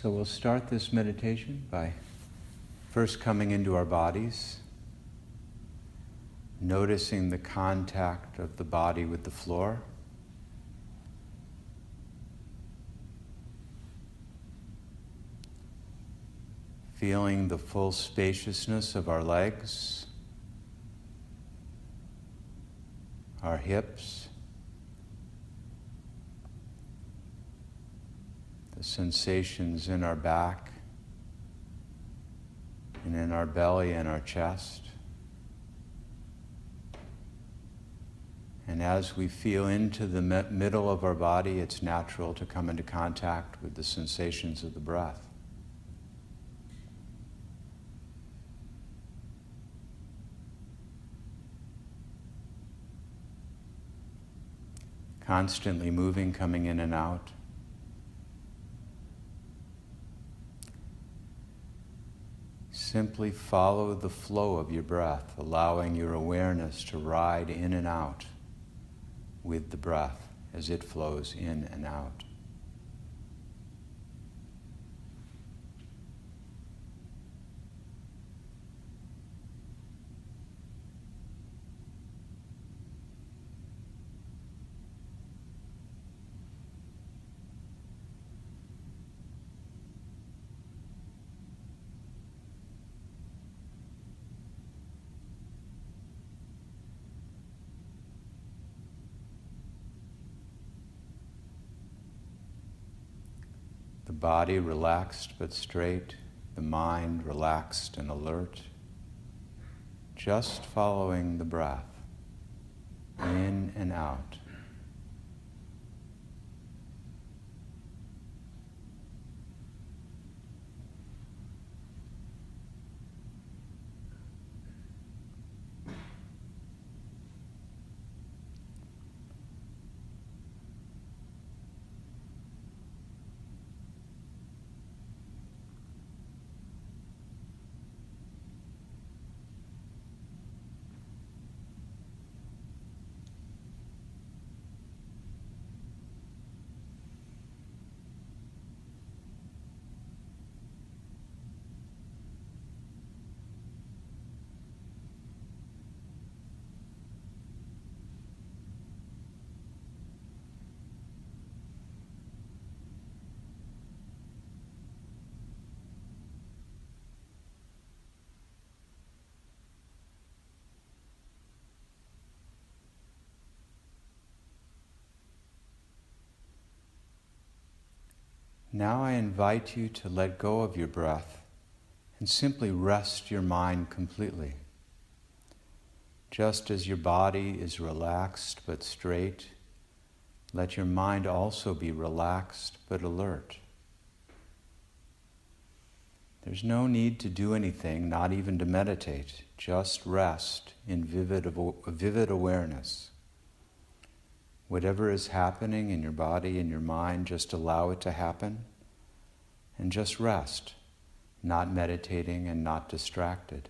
So we'll start this meditation by first coming into our bodies, noticing the contact of the body with the floor. Feeling the full spaciousness of our legs, our hips, the sensations in our back and in our belly and our chest. And as we feel into the middle of our body, it's natural to come into contact with the sensations of the breath. Constantly moving, coming in and out. Simply follow the flow of your breath, allowing your awareness to ride in and out with the breath as it flows in and out. The body relaxed but straight, the mind relaxed and alert, just following the breath, in and out. Now I invite you to let go of your breath and simply rest your mind completely. Just as your body is relaxed but straight, let your mind also be relaxed but alert. There's no need to do anything, not even to meditate. Just rest in vivid awareness. Whatever is happening in your body and your mind, just allow it to happen and just rest, not meditating and not distracted.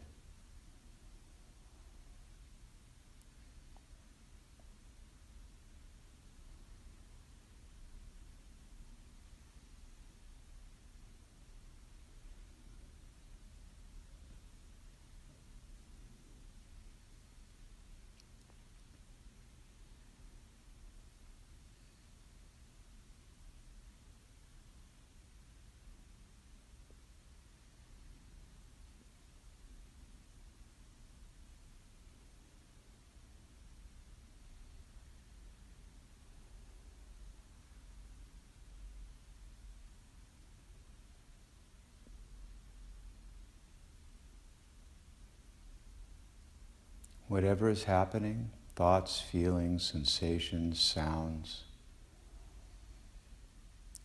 Whatever is happening, thoughts, feelings, sensations, sounds,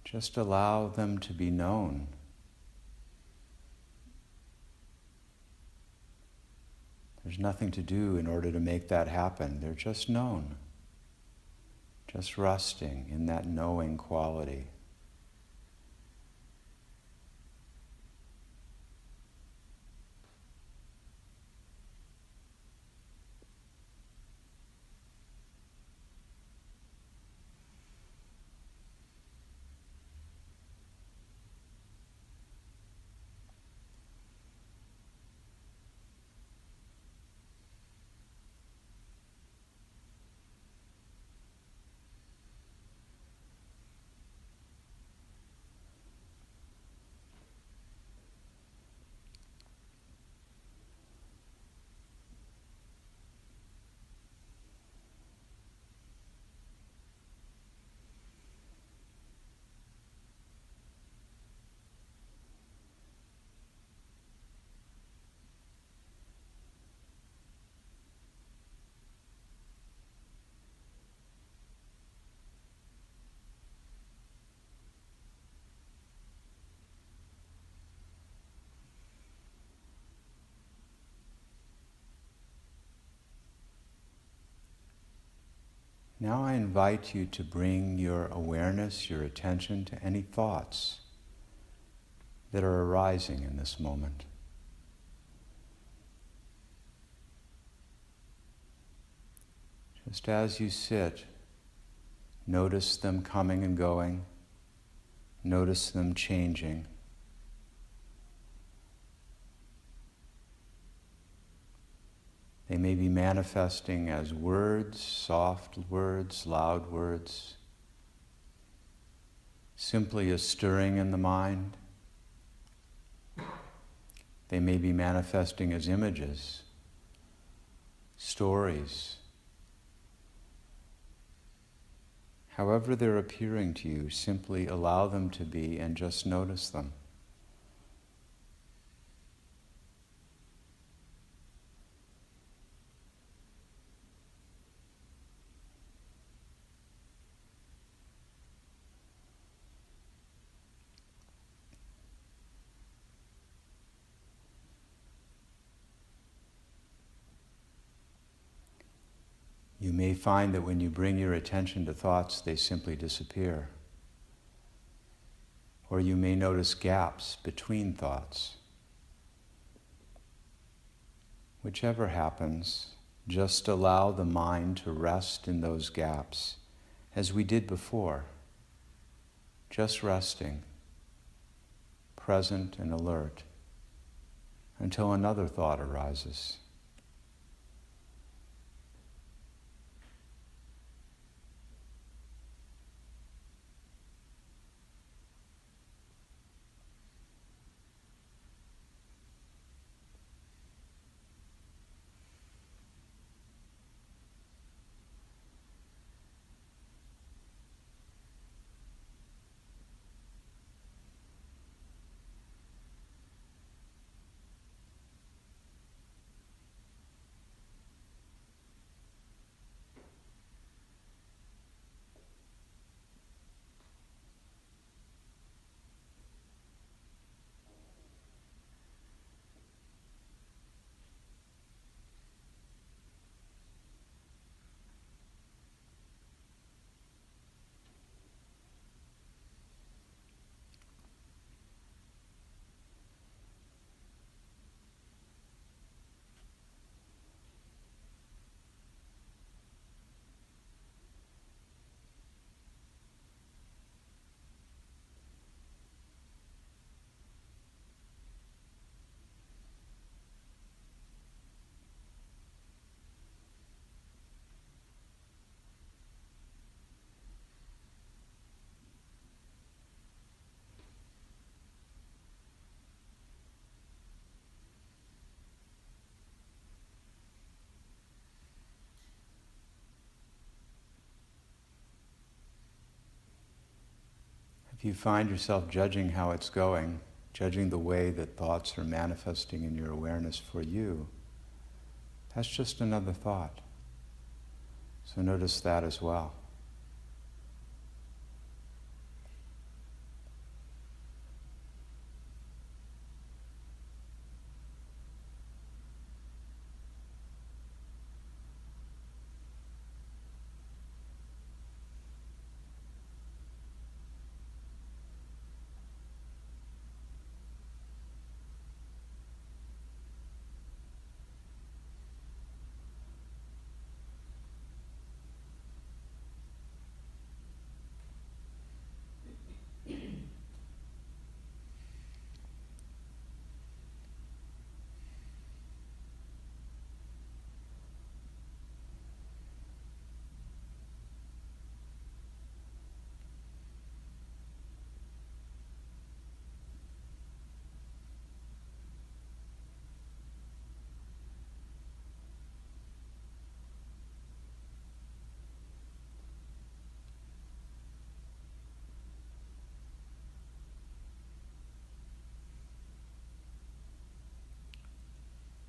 just allow them to be known. There's nothing to do in order to make that happen. They're just known. Just resting in that knowing quality. Now I invite you to bring your awareness, your attention to any thoughts that are arising in this moment. Just as you sit, notice them coming and going, notice them changing. They may be manifesting as words, soft words, loud words, simply a stirring in the mind. They may be manifesting as images, stories. However they're appearing to you, simply allow them to be and just notice them. You may find that when you bring your attention to thoughts, they simply disappear. Or you may notice gaps between thoughts. Whichever happens, just allow the mind to rest in those gaps, as we did before. Just resting, present and alert, until another thought arises. If you find yourself judging how it's going, judging the way that thoughts are manifesting in your awareness for you, that's just another thought. So notice that as well.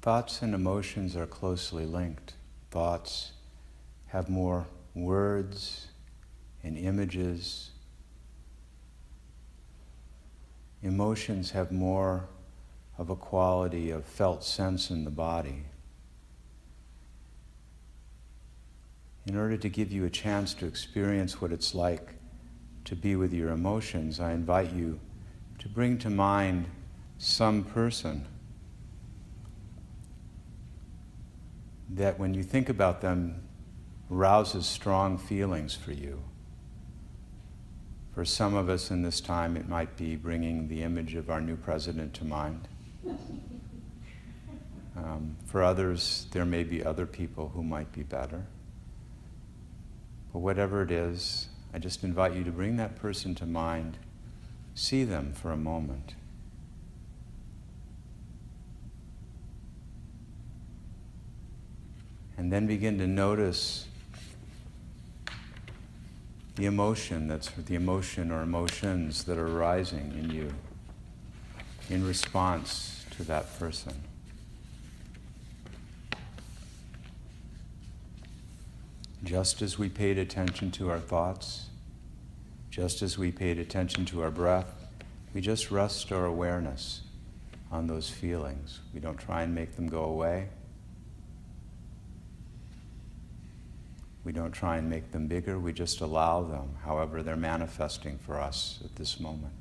Thoughts and emotions are closely linked. Thoughts have more words and images. Emotions have more of a quality of felt sense in the body. in order to give you a chance to experience what it's like to be with your emotions, I invite you to bring to mind some person that when you think about them arouses strong feelings for you. For some of us in this time, it might be bringing the image of our new president to mind. For others, there may be other people who might be better. But whatever it is, I just invite you to bring that person to mind, see them for a moment. And then begin to notice the emotion or emotions that are arising in you in response to that person. Just as we paid attention to our thoughts, just as we paid attention to our breath, we just rest our awareness on those feelings. We don't try and make them go away. We don't try and make them bigger. We just allow them, however they're manifesting for us at this moment.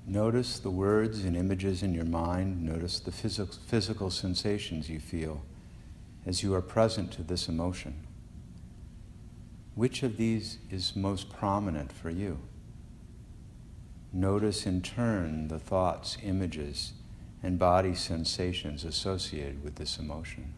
Notice the words and images in your mind. Notice the physical sensations you feel as you are present to this emotion. Which of these is most prominent for you? Notice in turn the thoughts, images, and body sensations associated with this emotion.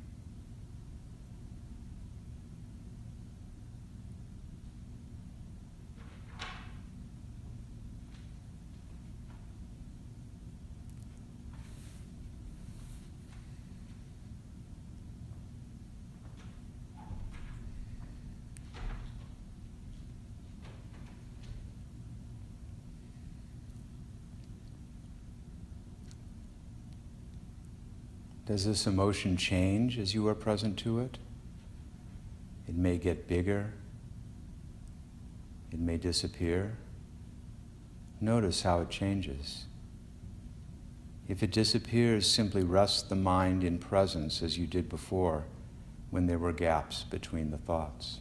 Does this emotion change as you are present to it? It may get bigger. It may disappear. Notice how it changes. If it disappears, simply rest the mind in presence as you did before when there were gaps between the thoughts.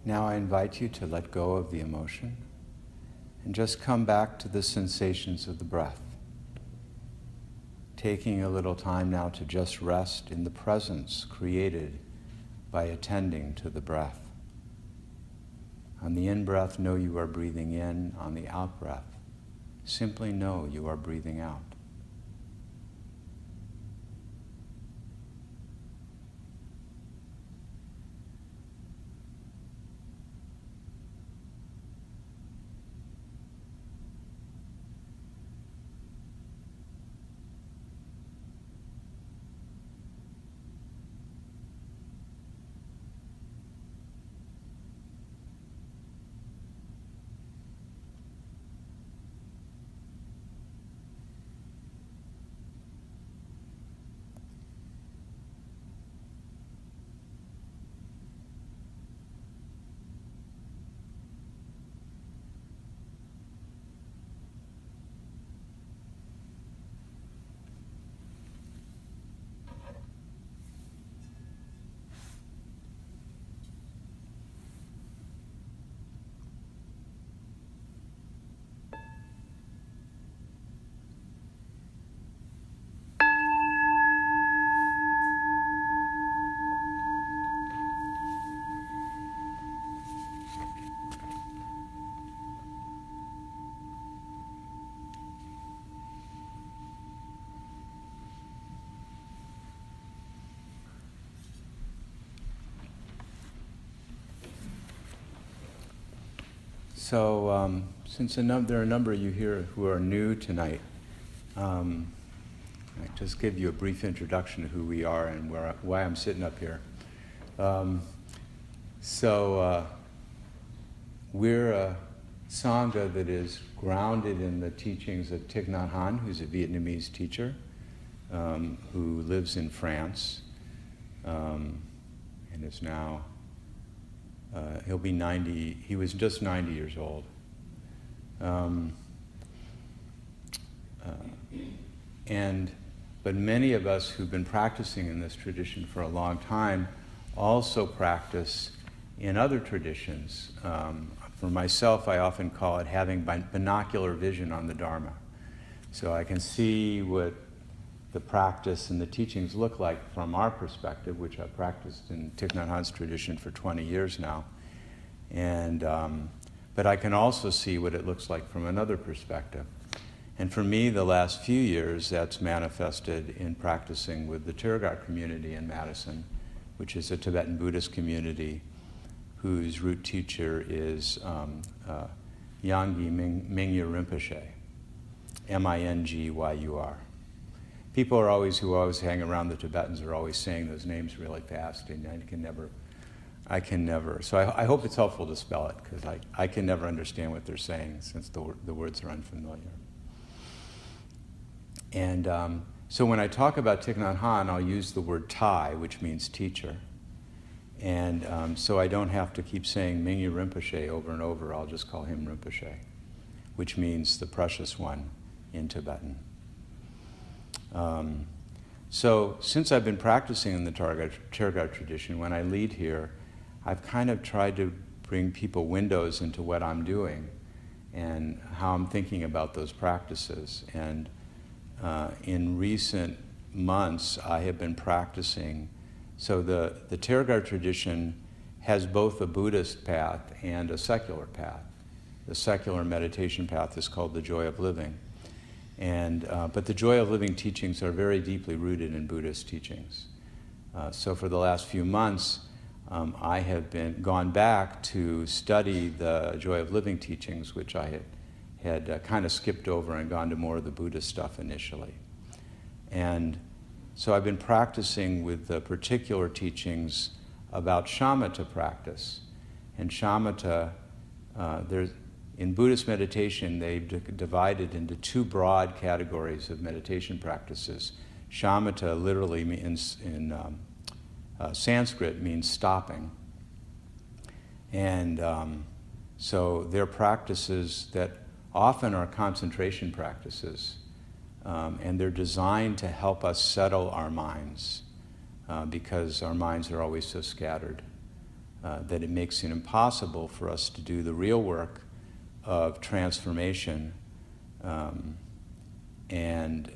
Now I invite you to let go of the emotion and just come back to the sensations of the breath. Taking a little time now to just rest in the presence created by attending to the breath. On the in-breath, know you are breathing in. On the out-breath, simply know you are breathing out. Since there are a number of you here who are new tonight, I'll just give you a brief introduction to who we are and why I'm sitting up here. We're a Sangha that is grounded in the teachings of Thich Nhat Hanh, who's a Vietnamese teacher who lives in France and is now, he'll be 90, he was just 90 years old. But many of us who've been practicing in this tradition for a long time also practice in other traditions. For myself, I often call it having binocular vision on the Dharma. So I can see what the practice and the teachings look like from our perspective, which I've practiced in Thich Nhat Hanh's tradition for 20 years now. But I can also see what it looks like from another perspective. And for me, the last few years, that's manifested in practicing with the Tirgat community in Madison, which is a Tibetan Buddhist community whose root teacher is Yangyi Mingyur Rinpoche, Mingyur. People who always hang around the Tibetans are always saying those names really fast, and I can never. So I hope it's helpful to spell it, because I can never understand what they're saying since the words are unfamiliar. And so when I talk about Thich Nhat Hanh, I'll use the word Thai, which means teacher. And so I don't have to keep saying Mingyur Rinpoche over and over. I'll just call him Rinpoche, which means the precious one in Tibetan. So since I've been practicing in the Tirgat tradition, when I lead here, I've kind of tried to bring people windows into what I'm doing and how I'm thinking about those practices. And in recent months, I have been practicing. So the Tirgat tradition has both a Buddhist path and a secular path. The secular meditation path is called the Joy of Living. But the Joy of Living teachings are very deeply rooted in Buddhist teachings. So for the last few months, I have gone back to study the Joy of Living teachings, which I had kind of skipped over and gone to more of the Buddhist stuff initially. And so I've been practicing with the particular teachings about shamatha practice. And shamatha, in Buddhist meditation, they've divided into two broad categories of meditation practices. Shamatha literally means, in Sanskrit, means stopping. And so they're practices that often are concentration practices. And they're designed to help us settle our minds because our minds are always so scattered that it makes it impossible for us to do the real work of transformation and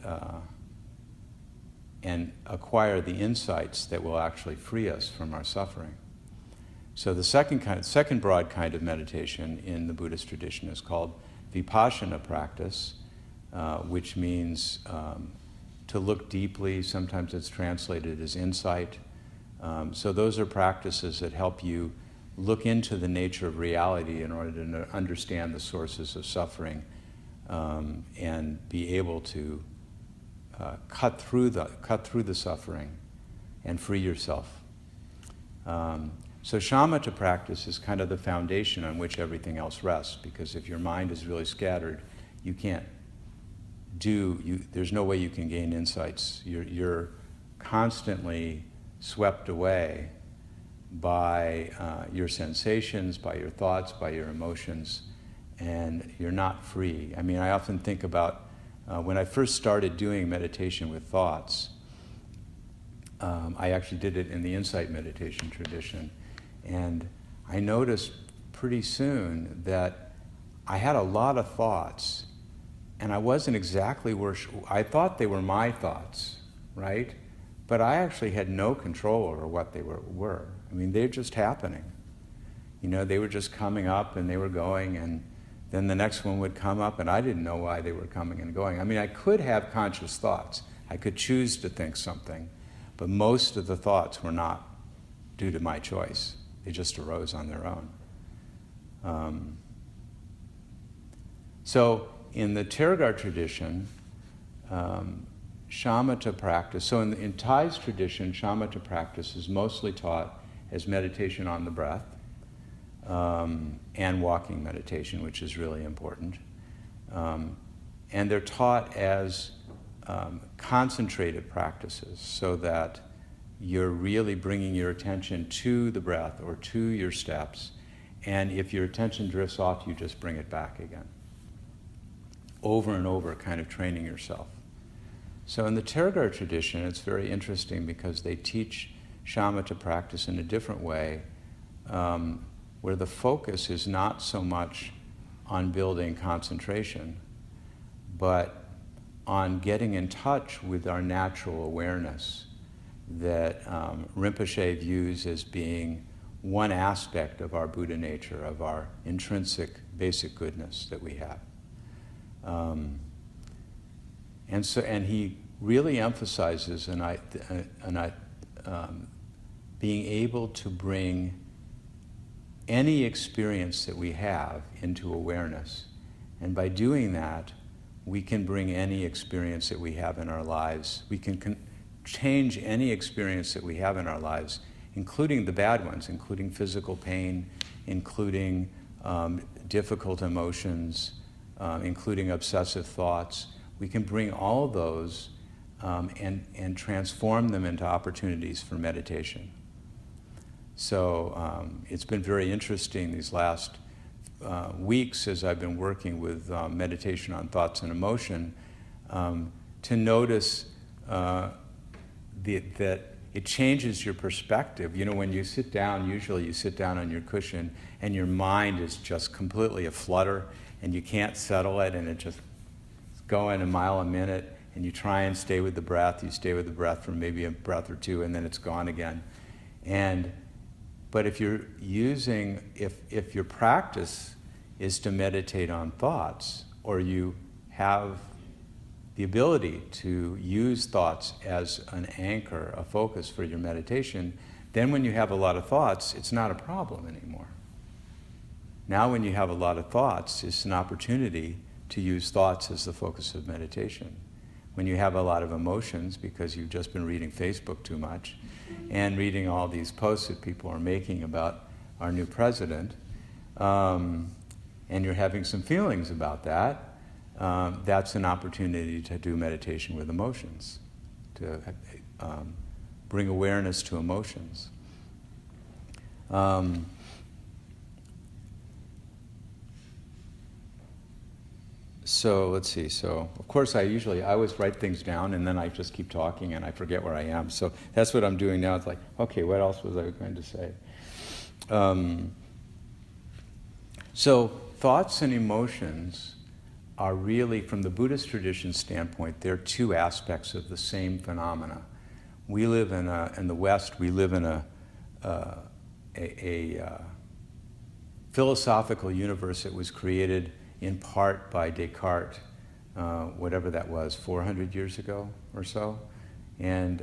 acquire the insights that will actually free us from our suffering. So the second broad kind of meditation in the Buddhist tradition is called vipassana practice, which means to look deeply. Sometimes it's translated as insight. So those are practices that help you look into the nature of reality in order to understand the sources of suffering and be able to cut through the suffering and free yourself. So shamatha practice is kind of the foundation on which everything else rests, because if your mind is really scattered, you can't there's no way you can gain insights. You're constantly swept away by your sensations, by your thoughts, by your emotions, and you're not free. I mean, I often think about when I first started doing meditation with thoughts, I actually did it in the insight meditation tradition, and I noticed pretty soon that I had a lot of thoughts, and I wasn't exactly I thought they were my thoughts, right? But I actually had no control over what they were. I mean, they're just happening. You know, they were just coming up and they were going, and then the next one would come up and I didn't know why they were coming and going. I mean, I could have conscious thoughts. I could choose to think something, but most of the thoughts were not due to my choice. They just arose on their own. So in the Theravada tradition, shamatha practice, so in Thai's tradition, shamatha practice is mostly taught as meditation on the breath and walking meditation, which is really important. And they're taught as concentrated practices, so that you're really bringing your attention to the breath or to your steps, and if your attention drifts off, you just bring it back again. Over and over, kind of training yourself. So in the Theravada tradition, it's very interesting because they teach shamatha practice in a different way, where the focus is not so much on building concentration, but on getting in touch with our natural awareness that Rinpoche views as being one aspect of our Buddha nature, of our intrinsic basic goodness that we have. And he really emphasizes being able to bring any experience that we have into awareness. And by doing that, we can bring any experience that we have in our lives. We can change any experience that we have in our lives, including the bad ones, including physical pain, including difficult emotions, including obsessive thoughts. We can bring all of those and transform them into opportunities for meditation. So it's been very interesting these last weeks as I've been working with meditation on thoughts and emotion to notice that it changes your perspective. You know, when you sit down, usually you sit down on your cushion and your mind is just completely aflutter and you can't settle it, and it just is going a mile a minute, and you try and stay with the breath. You stay with the breath for maybe a breath or two, and then it's gone again. But if you're using, if your practice is to meditate on thoughts, or you have the ability to use thoughts as an anchor, a focus for your meditation, then when you have a lot of thoughts, it's not a problem anymore. Now when you have a lot of thoughts, it's an opportunity to use thoughts as the focus of meditation. When you have a lot of emotions because you've just been reading Facebook too much and reading all these posts that people are making about our new president, and you're having some feelings about that, that's an opportunity to do meditation with emotions, to bring awareness to emotions. So let's see, so of course I always write things down and then I just keep talking and I forget where I am. So that's what I'm doing now. It's like, okay, what else was I going to say? So thoughts and emotions are really, from the Buddhist tradition standpoint, they're two aspects of the same phenomena. We live in the West, we live in a philosophical universe that was created in part by Descartes, whatever that was, 400 years ago or so. And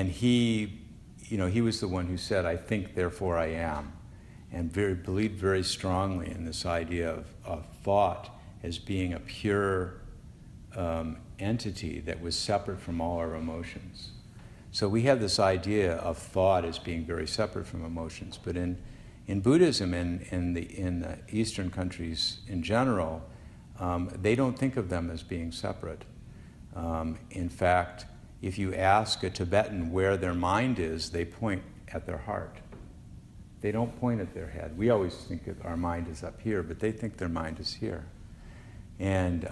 he, he was the one who said, "I think, therefore I am," and believed very strongly in this idea of thought as being a pure entity that was separate from all our emotions. So we have this idea of thought as being very separate from emotions, but in Buddhism and in the Eastern countries in general, they don't think of them as being separate. In fact, if you ask a Tibetan where their mind is, they point at their heart. They don't point at their head. We always think that our mind is up here, but they think their mind is here. And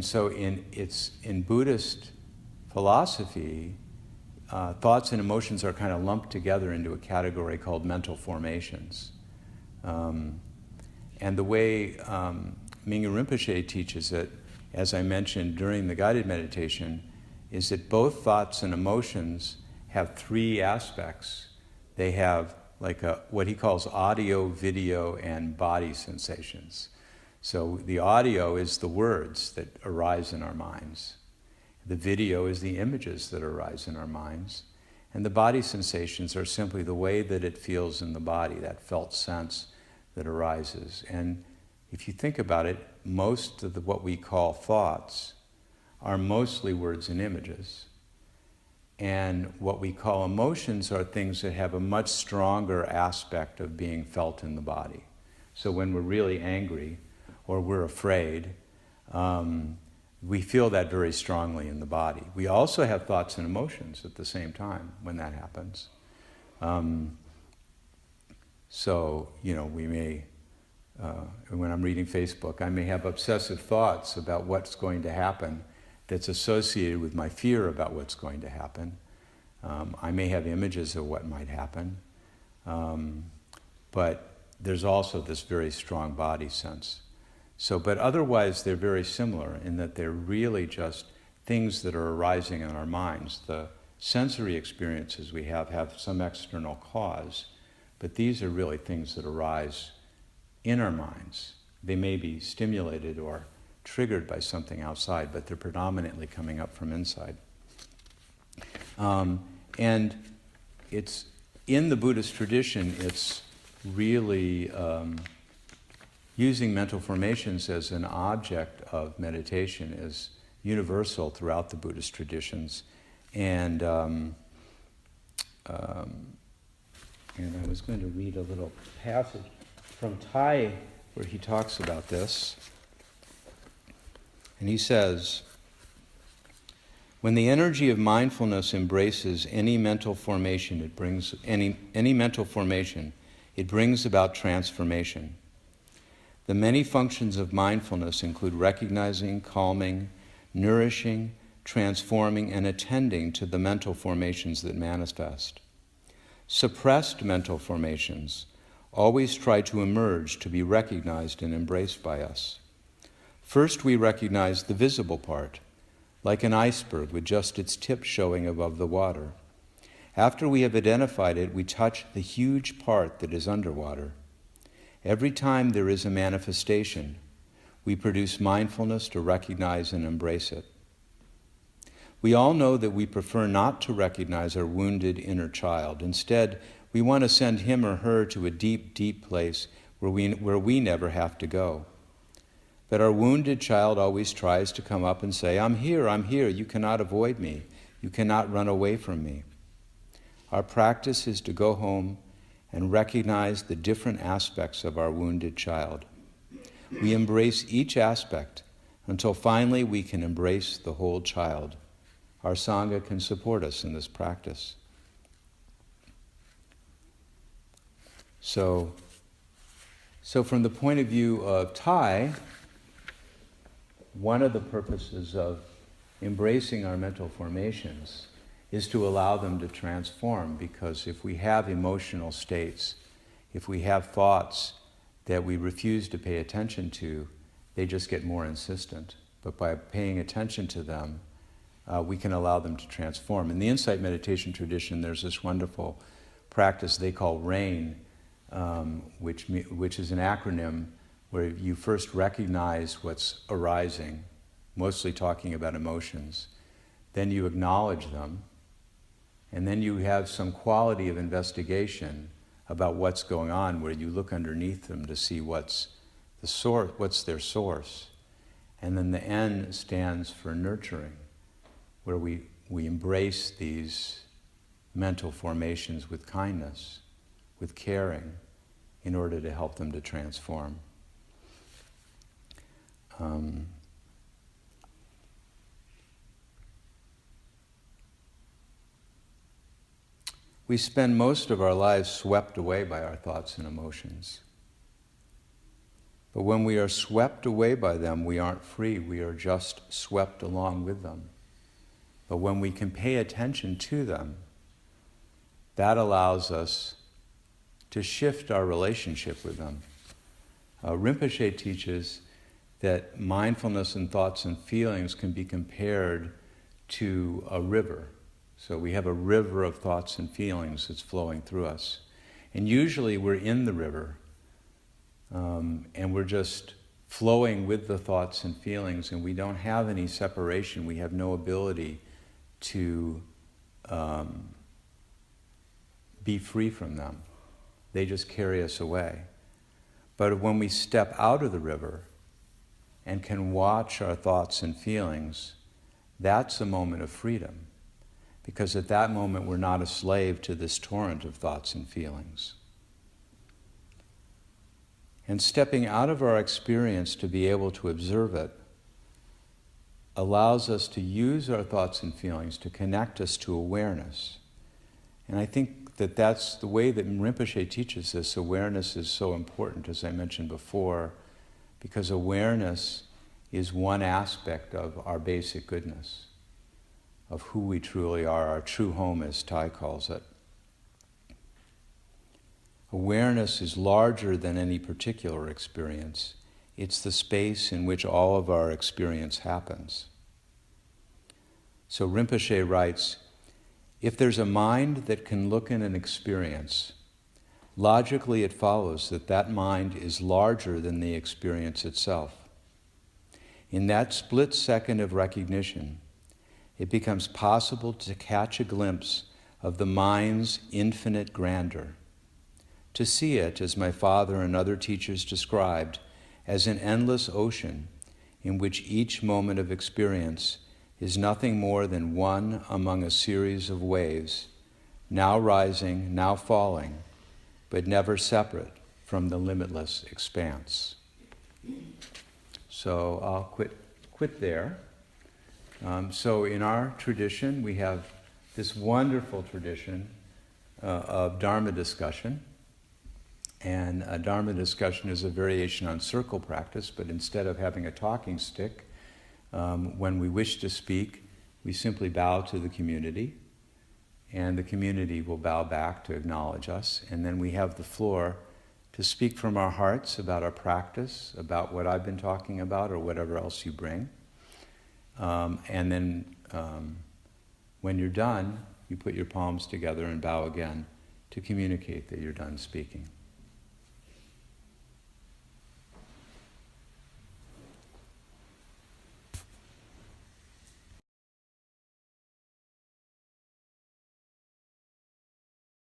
so in Buddhist philosophy, thoughts and emotions are kind of lumped together into a category called mental formations. And the way Mingyur Rinpoche teaches it, as I mentioned during the guided meditation, is that both thoughts and emotions have three aspects. They have like what he calls audio, video, and body sensations. So the audio is the words that arise in our minds. The video is the images that arise in our minds. And the body sensations are simply the way that it feels in the body, that felt sense, that arises. And if you think about it, most of what we call thoughts are mostly words and images. And what we call emotions are things that have a much stronger aspect of being felt in the body. So when we're really angry or we're afraid, we feel that very strongly in the body. We also have thoughts and emotions at the same time when that happens. So, we may, when I'm reading Facebook, I may have obsessive thoughts about what's going to happen that's associated with my fear about what's going to happen. I may have images of what might happen. But there's also this very strong body sense. So, but otherwise they're very similar in that they're really just things that are arising in our minds. The sensory experiences we have some external cause, but these are really things that arise in our minds. They may be stimulated or triggered by something outside, but they're predominantly coming up from inside. And it's in the Buddhist tradition, it's really using mental formations as an object of meditation is universal throughout the Buddhist traditions. And I was going to read a little passage from Tai where he talks about this. And he says, when the energy of mindfulness embraces any mental formation, it brings about transformation. The many functions of mindfulness include recognizing, calming, nourishing, transforming, and attending to the mental formations that manifest. Suppressed mental formations always try to emerge to be recognized and embraced by us. First, we recognize the visible part, like an iceberg with just its tip showing above the water. After we have identified it, we touch the huge part that is underwater. Every time there is a manifestation, we produce mindfulness to recognize and embrace it. We all know that we prefer not to recognize our wounded inner child. Instead, we want to send him or her to a deep, deep place where we never have to go. But our wounded child always tries to come up and say, I'm here, you cannot avoid me, you cannot run away from me. Our practice is to go home and recognize the different aspects of our wounded child. We embrace each aspect until finally we can embrace the whole child. Our Sangha can support us in this practice. So from the point of view of Tai, one of the purposes of embracing our mental formations is to allow them to transform, because if we have emotional states, if we have thoughts that we refuse to pay attention to, they just get more insistent. But by paying attention to them, we can allow them to transform. In the insight meditation tradition, there's this wonderful practice they call RAIN, which is an acronym where you first recognize what's arising, mostly talking about emotions, then you acknowledge them, and then you have some quality of investigation about what's going on, where you look underneath them to see what's their source. And then the N stands for nurturing, where we embrace these mental formations with kindness, with caring, in order to help them to transform. We spend most of our lives swept away by our thoughts and emotions. But when we are swept away by them, we aren't free. We are just swept along with them. But when we can pay attention to them, that allows us to shift our relationship with them. Rinpoche teaches that mindfulness and thoughts and feelings can be compared to a river. So we have a river of thoughts and feelings that's flowing through us. And usually we're in the river, and we're just flowing with the thoughts and feelings, and we don't have any separation. We have no ability to be free from them. They just carry us away. But when we step out of the river and can watch our thoughts and feelings, that's a moment of freedom. Because at that moment, we're not a slave to this torrent of thoughts and feelings. And stepping out of our experience to be able to observe it allows us to use our thoughts and feelings to connect us to awareness. And I think that that's the way that Rinpoche teaches this. Awareness is so important, as I mentioned before, because awareness is one aspect of our basic goodness, of who we truly are, our true home, as Tai calls it. Awareness is larger than any particular experience. It's the space in which all of our experience happens. So Rinpoche writes, if there's a mind that can look in an experience, logically it follows that that mind is larger than the experience itself. In that split second of recognition, it becomes possible to catch a glimpse of the mind's infinite grandeur, to see it, as my father and other teachers described, as an endless ocean in which each moment of experience is nothing more than one among a series of waves, now rising, now falling, but never separate from the limitless expanse. So I'll quit there. So in our tradition, we have this wonderful tradition of Dharma discussion. And a Dharma discussion is a variation on circle practice, but instead of having a talking stick, when we wish to speak, we simply bow to the community, and the community will bow back to acknowledge us, and then we have the floor to speak from our hearts about our practice, about what I've been talking about, or whatever else you bring. And then when you're done, you put your palms together and bow again to communicate that you're done speaking.